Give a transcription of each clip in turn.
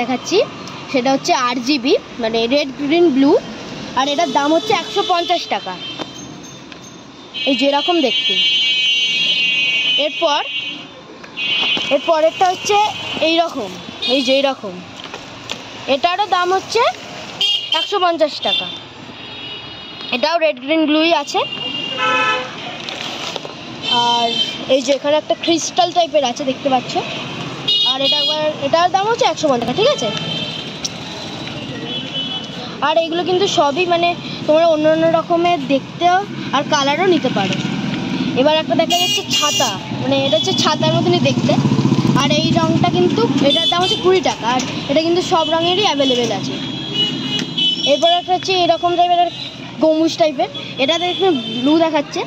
দেখাচ্ছি, সেটা হচ্ছে RGB মানে রেড গ্রিন ব্লু, আর এটার দাম হচ্ছে 150 টাকা, এই যেরকম দেখতে। এরপরেরটা হচ্ছে এইরকম, এই যে এইরকম, এটারও দাম হচ্ছে 150 টাকা, এটাও রেড গ্রিন ব্লুই আছে। আর এই যে এখানে একটা ক্রিস্টাল টাইপের আছে দেখতে পাচ্ছ, আর এটার দাম হচ্ছে 150 টাকা, ঠিক আছে। আর এগুলো কিন্তু সবই মানে তোমরা অন্য অন্য রকমের দেখতেও আর কালারও নিতে পারো। এবার একটা দেখা যাচ্ছে ছাতা, মানে এটা হচ্ছে ছাতার মতনই দেখতে, আর এই রঙটা কিন্তু এটার দাম হচ্ছে 20 টাকা, আর এটা কিন্তু সব রঙেরই অ্যাভেলেবেল আছে। এরপর একটা হচ্ছে এরকম টাইপের গমুজ টাইপের, এটা দেখতে ব্লু দেখাচ্ছে,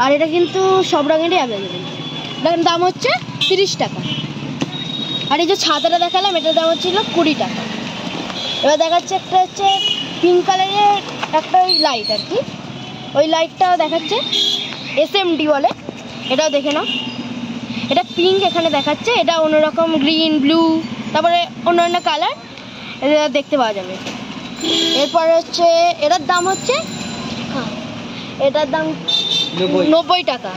আর এটা কিন্তু সব রঙেরই অ্যাভেলেবেল, এটার দাম হচ্ছে 30 টাকা। আর এই যে ছাতাটা দেখালাম এটার দাম হচ্ছিল 20 টাকা। এবার দেখাচ্ছে একটা হচ্ছে পিঙ্ক কালারের একটা ওই লাইট আর কি, ওই লাইটটাও দেখাচ্ছে, SMD বলে, এটাও দেখে নাও। এটা পিঙ্ক এখানে দেখাচ্ছে, এটা অন্যরকম গ্রিন ব্লু তারপরে অন্যান্য কালার এটা দেখতে পাওয়া যাবে। এরপরে হচ্ছে এটার দাম হচ্ছে এটার দাম 90 টাকা।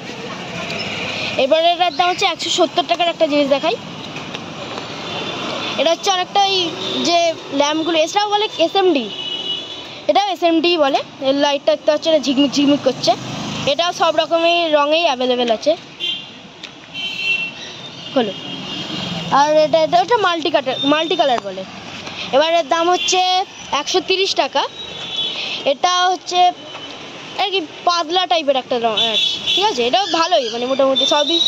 এবারে এটার দাম হচ্ছে 170 টাকার একটা জিনিস দেখাই, এটা হচ্ছে অনেকটা ওই যে ল্যাম্পগুলো, এছাড়াও বলে SMD, এটাও SMD বলে। এর লাইটটা দেখতে হচ্ছে, এটা ঝিকমিক ঝিকমিক করছে, এটাও সব রকমের রঙেই অ্যাভেলেবেল আছে। হলো, আর এটা হচ্ছে মাল্টি কালার বলে। এবার এর দাম হচ্ছে 130 টাকা। এটা হচ্ছে আর কি পাতলা টাইপের একটা রঙ আছে, ঠিক আছে, এটাও ভালোই মানে মোটামুটি সবই।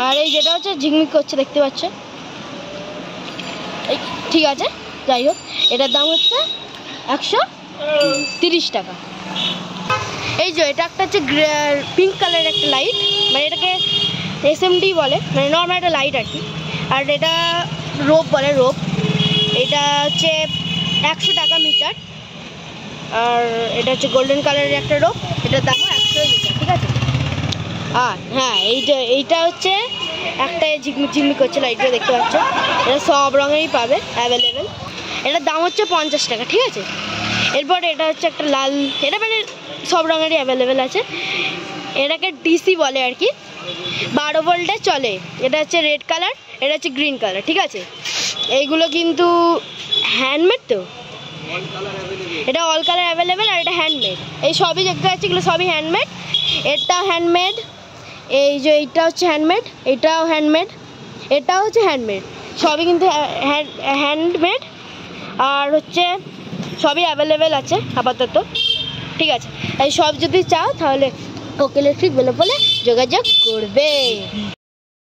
আর এই যেটা হচ্ছে ঝিকমিক করছে দেখতে পাচ্ছ, ঠিক আছে, যাই হোক এটার দাম হচ্ছে 130 টাকা। এই যে এটা একটা হচ্ছে পিঙ্ক কালারের একটা লাইট, মানে এটাকে SMD বলে, মানে নর্মাল একটা লাইট আর কি। আর এটা রোপ বলে, রোপ, এটা হচ্ছে 100 টাকা মিটার। আর এটা হচ্ছে গোল্ডেন কালারের একটা রোপ, এটার দাম 100 মিটার, ঠিক আছে। আর হ্যাঁ এইটা হচ্ছে একটা ঝিকমিক ঝিকমিক করছে লাইটটা দেখতে পাচ্ছ, এটা সব রঙেরই পাবে অ্যাভেলেবেল, এটার দাম হচ্ছে 50 টাকা, ঠিক আছে। এরপর এটা হচ্ছে একটা লাল, এটা মানে সব রঙেরই অ্যাভেলেবেল আছে, এটাকে DC বলে আর কি, 12 ভোল্টে চলে। এটা হচ্ছে রেড কালার, এটা হচ্ছে গ্রিন কালার, ঠিক আছে। এইগুলো কিন্তু হ্যান্ডমেড, তো এটা অল কালার অ্যাভেলেবেল, আর এটা হ্যান্ডমেড। এই সবই দেখতে পাচ্ছি এগুলো সবই হ্যান্ডমেড, এটাও হ্যান্ডমেড, এই যে এইটা হচ্ছে হ্যান্ডমেড, এটাও হ্যান্ডমেড, এটাও হচ্ছে হ্যান্ডমেড, সবই কিন্তু হ্যান্ডমেড। আর হচ্ছে সবই অ্যাভেলেবেল আছে আপাতত, ঠিক আছে। এই সব যদি চাও তাহলে কোক ইলেকট্রিক বলে যোগাযোগ করবে।